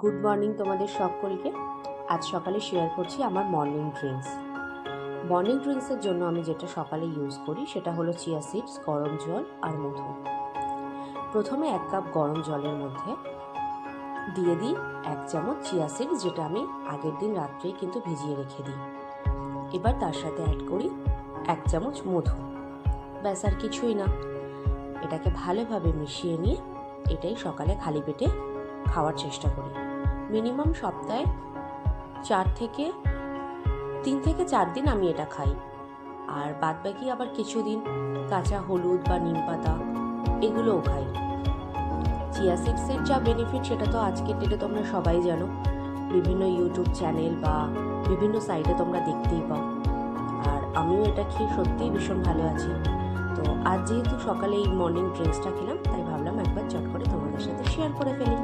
Good morning তোমাদের সকলকে। আজ সকালে শেয়ার করছি আমার মর্নিং ড্রিঙ্কস। মর্নিং ড্রিঙ্কসের জন্য আমি যেটা সকালে ইউজ করি সেটা হলো চিয়া সিডস, গরম জল আর মধু। প্রথমে 1 কাপ গরম জলের মধ্যে দিয়ে দিই 1 চামচ চিয়া সিডস, যেটা আমি আগের দিন রাত্রেই কিন্তু ভিজিয়ে রেখে দিই। এবার তার সাথে অ্যাড করি 1 চামচ মধু। ব্যাস, আর কিছুই না। এটাকে ভালোভাবে মিশিয়ে নিয়ে এটাই সকালে খালি পেটে খাওয়ার চেষ্টা করি। মিনিমাম সপ্তাহে 3 থেকে 4 দিন আমি এটা খাই। আর বাদবাকি আবার কিছুদিন কাঁচা হলুদ বা নিম পাতা এগুলোও খাই। চিয়া সিডসের যা বেনিফিট সেটা তো আজকের ডেটে তোমরা সবাই জানো। বিভিন্ন ইউটিউব চ্যানেল বা বিভিন্ন সাইটে তোমরা দেখতেই পাও। আর আমিও এটা খেয়ে সত্যিই ভীষণ ভালো আছি। তো আজ যেহেতু সকালে এই মর্নিং ড্রিঙ্কসটা খেলাম, তাই ভাবলাম একবার চট করে তোমাদের সাথে শেয়ার করে ফেলি।